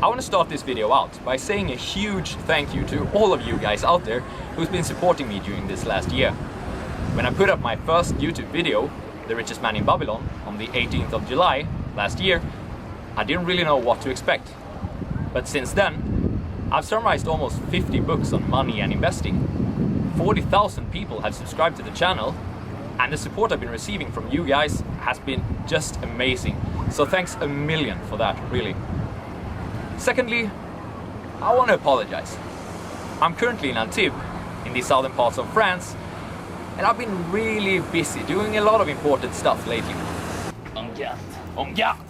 I want to start this video out by saying a huge thank you to all of you guys out there who's been supporting me during this last year. When I put up my first YouTube video, The Richest Man in Babylon, on the 18th of July last year, I didn't really know what to expect. But since then, I've summarized almost 50 books on money and investing. 40,000 people have subscribed to the channel, and the support I've been receiving from you guys has been just amazing. So thanks a million for that, really. Secondly, I want to apologize. I'm currently in Antibes, in the southern parts of France, and I've been really busy doing a lot of important stuff lately. En garde, en garde!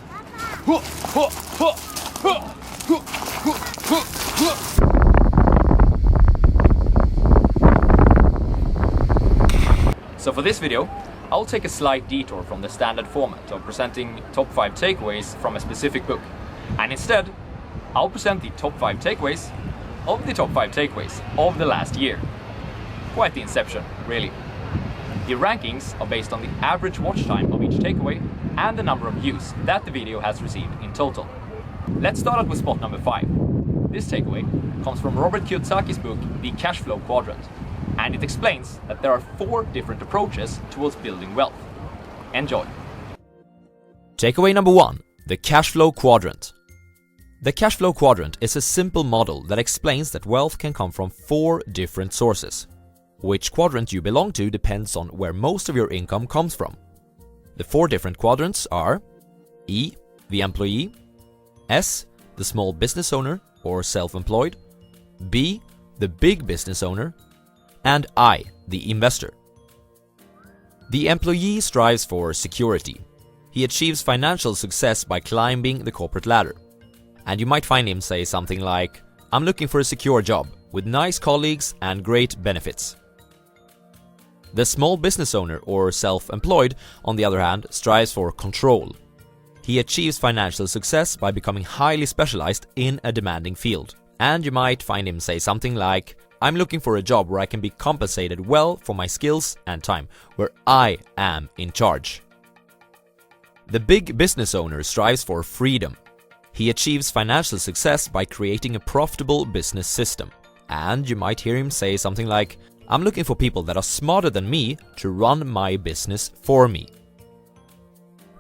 So for this video, I'll take a slight detour from the standard format of presenting top 5 takeaways from a specific book, and instead, I'll present the top 5 takeaways of the top 5 takeaways of the last year. Quite the inception, really. The rankings are based on the average watch time of each takeaway and the number of views that the video has received in total. Let's start out with spot number 5. This takeaway comes from Robert Kiyosaki's book, The Cashflow Quadrant, and it explains that there are 4 different approaches towards building wealth. Enjoy. Takeaway number 1, the Cashflow Quadrant. The Cashflow Quadrant is a simple model that explains that wealth can come from 4 different sources. Which quadrant you belong to depends on where most of your income comes from. The 4 different quadrants are E, the employee, S, the small business owner or self-employed, B, the big business owner, and I, the investor. The employee strives for security. He achieves financial success by climbing the corporate ladder. And you might find him say something like, "I'm looking for a secure job with nice colleagues and great benefits." The small business owner or self-employed, on the other hand, strives for control. He achieves financial success by becoming highly specialized in a demanding field. And you might find him say something like, "I'm looking for a job where I can be compensated well for my skills and time, where I am in charge." The big business owner strives for freedom. He achieves financial success by creating a profitable business system. And you might hear him say something like, "I'm looking for people that are smarter than me to run my business for me."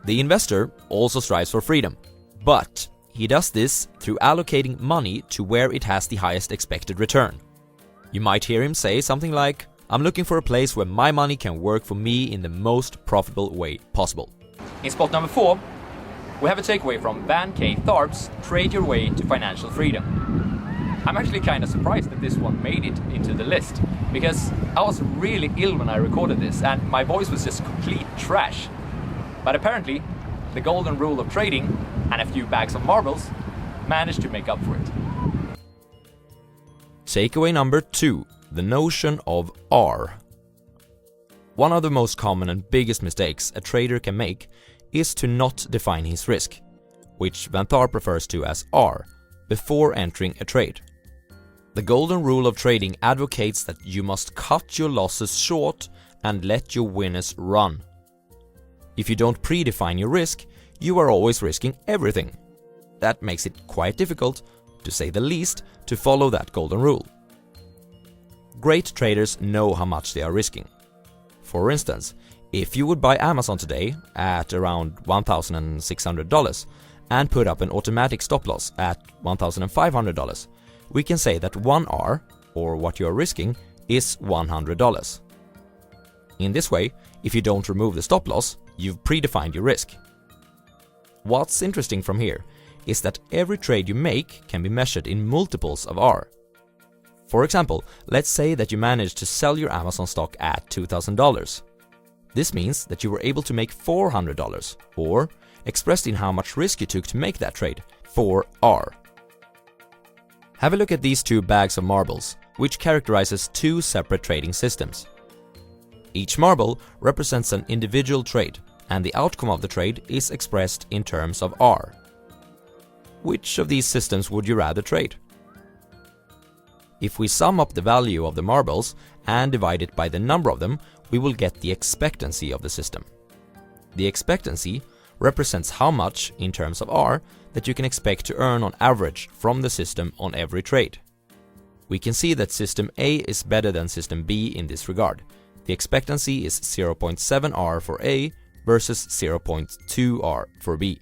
The investor also strives for freedom, but he does this through allocating money to where it has the highest expected return. You might hear him say something like, "I'm looking for a place where my money can work for me in the most profitable way possible." In spot number 4, we have a takeaway from Van K. Tharp's Trade Your Way to Financial Freedom. I'm actually kind of surprised that this one made it into the list, because I was really ill when I recorded this and my voice was just complete trash. But apparently, the golden rule of trading and a few bags of marbles managed to make up for it. Takeaway number 2, the notion of R. One of the most common and biggest mistakes a trader can make is to not define his risk, which Van Tharp refers to as R, before entering a trade. The golden rule of trading advocates that you must cut your losses short and let your winners run. If you don't predefine your risk, you are always risking everything. That makes it quite difficult, to say the least, to follow that golden rule. Great traders know how much they are risking. For instance, if you would buy Amazon today at around $1,600 and put up an automatic stop loss at $1,500, we can say that 1R, or what you are risking, is $100. In this way, if you don't remove the stop loss, you've predefined your risk. What's interesting from here is that every trade you make can be measured in multiples of R. For example, let's say that you managed to sell your Amazon stock at $2,000. This means that you were able to make $400, or, expressed in how much risk you took to make that trade, 4R. Have a look at these 2 bags of marbles, which characterizes 2 separate trading systems. Each marble represents an individual trade, and the outcome of the trade is expressed in terms of R. Which of these systems would you rather trade? If we sum up the value of the marbles and divide it by the number of them, we will get the expectancy of the system. The expectancy represents how much, in terms of R, that you can expect to earn on average from the system on every trade. We can see that system A is better than system B in this regard. The expectancy is 0.7 R for A versus 0.2 R for B.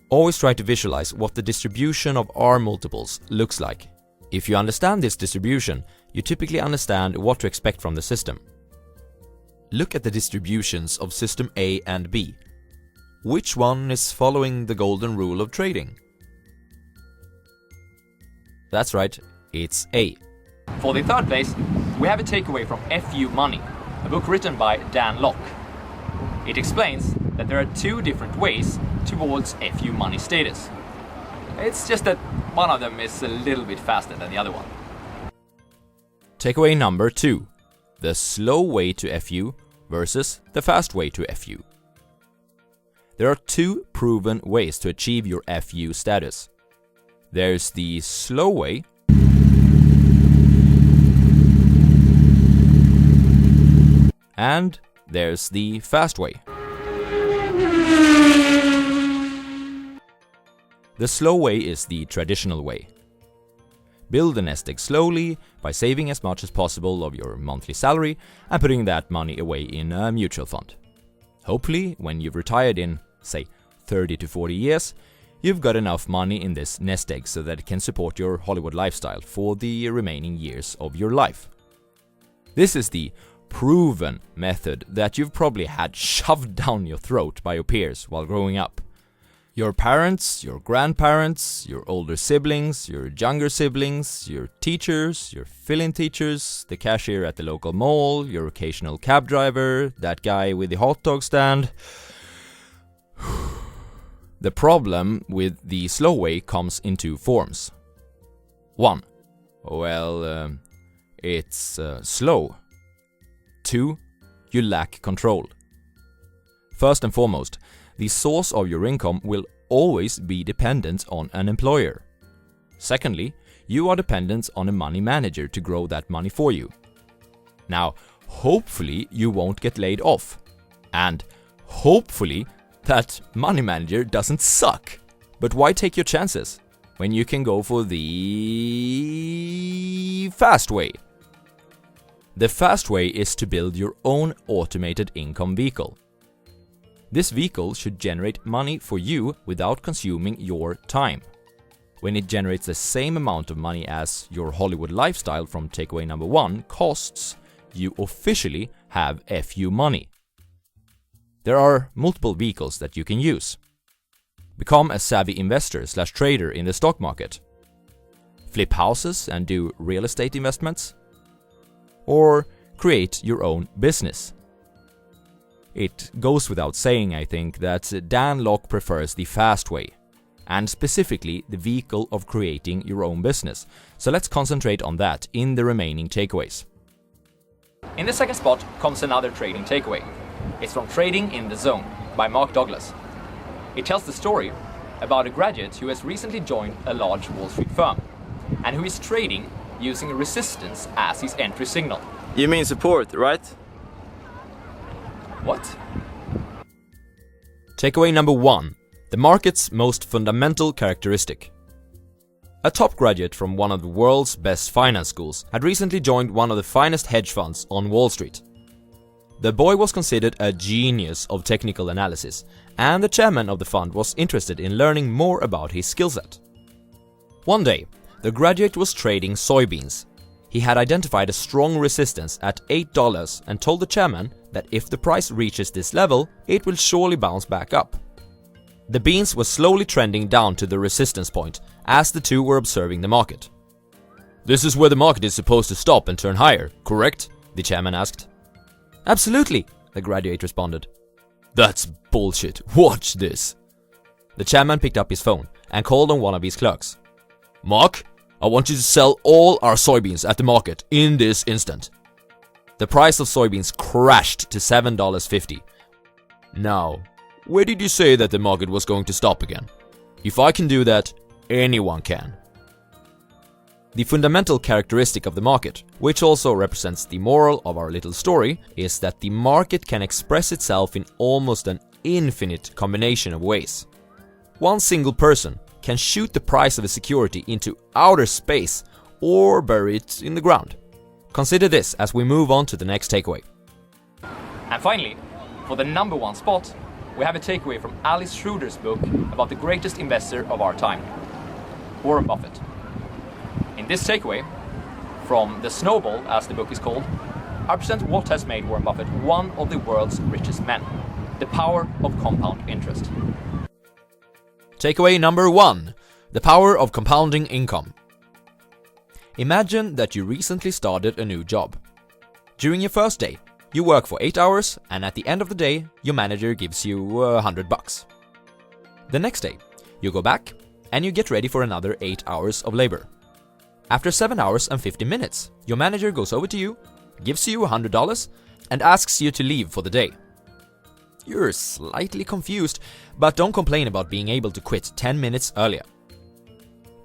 Always try to visualize what the distribution of R multiples looks like. If you understand this distribution, you typically understand what to expect from the system. Look at the distributions of system A and B. Which one is following the golden rule of trading? That's right, it's A. For the third place, we have a takeaway from FU Money, a book written by Dan Lok. It explains that there are two different ways towards FU Money status. It's just that one of them is a little bit faster than the other one. Takeaway number 2. The slow way to FU versus the fast way to FU. There are two proven ways to achieve your FU status. There's the slow way and there's the fast way. The slow way is the traditional way. Build a nest egg slowly by saving as much as possible of your monthly salary and putting that money away in a mutual fund. Hopefully, when you've retired in, say, 30 to 40 years, you've got enough money in this nest egg so that it can support your Hollywood lifestyle for the remaining years of your life. This is the proven method that you've probably had shoved down your throat by your peers while growing up. Your parents, your grandparents, your older siblings, your younger siblings, your teachers, your fill-in teachers, the cashier at the local mall, your occasional cab driver, that guy with the hot dog stand. The problem with the slow way comes in two forms. 1. Well, it's slow. 2. You lack control. First and foremost, the source of your income will always be dependent on an employer. Secondly, you are dependent on a money manager to grow that money for you. Now, hopefully you won't get laid off. And hopefully that money manager doesn't suck. But why take your chances when you can go for the fast way? The fast way is to build your own automated income vehicle. This vehicle should generate money for you without consuming your time. When it generates the same amount of money as your Hollywood lifestyle from takeaway number 1 costs, you officially have FU money. There are multiple vehicles that you can use. Become a savvy investor/trader in the stock market. Flip houses and do real estate investments. Or create your own business. It goes without saying, I think, that Dan Lok prefers the fast way, and specifically the vehicle of creating your own business. So let's concentrate on that in the remaining takeaways. In the second spot comes another trading takeaway. It's from Trading in the Zone by Mark Douglas. It tells the story about a graduate who has recently joined a large Wall Street firm and who is trading using resistance as his entry signal. You mean support, right? What? Takeaway number 1. The market's most fundamental characteristic. A top graduate from one of the world's best finance schools had recently joined one of the finest hedge funds on Wall Street. The boy was considered a genius of technical analysis, and the chairman of the fund was interested in learning more about his skill set. One day, the graduate was trading soybeans. He had identified a strong resistance at $8 and told the chairman that if the price reaches this level, it will surely bounce back up. The beans were slowly trending down to the resistance point as the two were observing the market. "This is where the market is supposed to stop and turn higher, correct?" the chairman asked. "Absolutely," the graduate responded. "That's bullshit. Watch this." The chairman picked up his phone and called on one of his clerks. "Mark, I want you to sell all our soybeans at the market in this instant." The price of soybeans crashed to $7.50. "Now, where did you say that the market was going to stop again? If I can do that, anyone can." The fundamental characteristic of the market, which also represents the moral of our little story, is that the market can express itself in almost an infinite combination of ways. One single person can shoot the price of a security into outer space or bury it in the ground. Consider this as we move on to the next takeaway. And finally, for the number one spot, we have a takeaway from Alice Schroeder's book about the greatest investor of our time, Warren Buffett. In this takeaway, from The Snowball, as the book is called, I present what has made Warren Buffett one of the world's richest men: the power of compound interest. Takeaway number 1. The power of compounding income. Imagine that you recently started a new job. During your first day, you work for 8 hours, and at the end of the day, your manager gives you $100. The next day, you go back and you get ready for another 8 hours of labor. After 7 hours and 50 minutes, your manager goes over to you, gives you $100, and asks you to leave for the day. You're slightly confused, but don't complain about being able to quit 10 minutes earlier.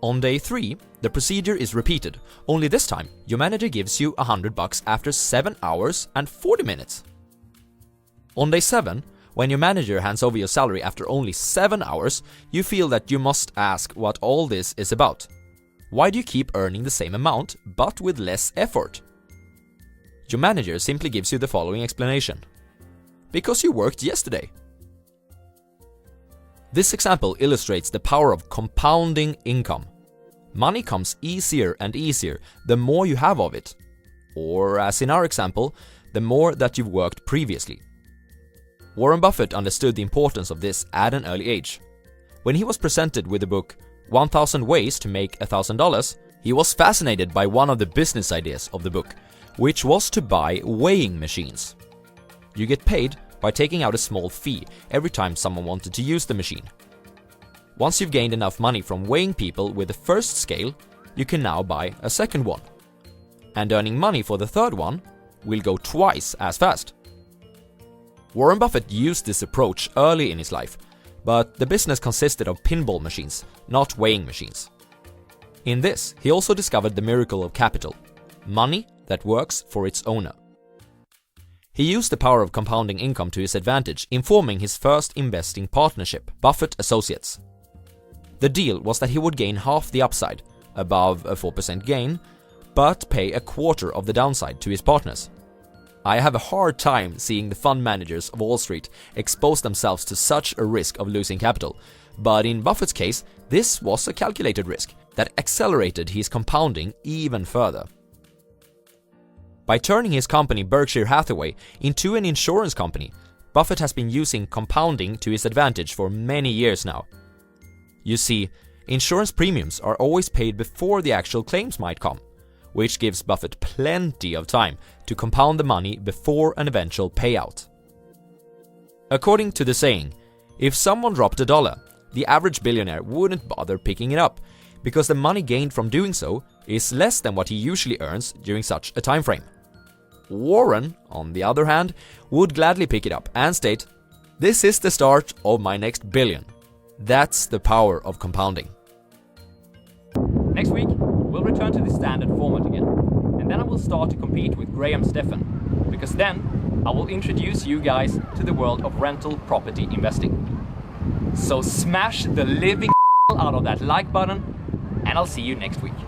On day 3, the procedure is repeated, only this time your manager gives you $100 after 7 hours and 40 minutes. On day 7, when your manager hands over your salary after only 7 hours, you feel that you must ask what all this is about. Why do you keep earning the same amount, but with less effort? Your manager simply gives you the following explanation: because you worked yesterday. This example illustrates the power of compounding income. Money comes easier and easier the more you have of it. Or, as in our example, the more that you've worked previously. Warren Buffett understood the importance of this at an early age. When he was presented with the book 1000 Ways to Make $1,000, he was fascinated by one of the business ideas of the book, which was to buy weighing machines. You get paid by taking out a small fee every time someone wanted to use the machine. Once you've gained enough money from weighing people with the first scale, you can now buy a second one. And earning money for the third one will go twice as fast. Warren Buffett used this approach early in his life, but the business consisted of pinball machines, not weighing machines. In this, he also discovered the miracle of capital, money that works for its owner. He used the power of compounding income to his advantage in forming his first investing partnership, Buffett Associates. The deal was that he would gain half the upside, above a 4% gain, but pay a quarter of the downside to his partners. I have a hard time seeing the fund managers of Wall Street expose themselves to such a risk of losing capital, but in Buffett's case, this was a calculated risk that accelerated his compounding even further. By turning his company Berkshire Hathaway into an insurance company, Buffett has been using compounding to his advantage for many years now. You see, insurance premiums are always paid before the actual claims might come, which gives Buffett plenty of time to compound the money before an eventual payout. According to the saying, if someone dropped $1, the average billionaire wouldn't bother picking it up, because the money gained from doing so is less than what he usually earns during such a time frame. Warren, on the other hand, would gladly pick it up and state, "This is the start of my next billion." That's the power of compounding. Next week, we'll return to the standard format again, and then I will start to compete with Graham Stephan, because then I will introduce you guys to the world of rental property investing. So smash the living out of that like button, and I'll see you next week.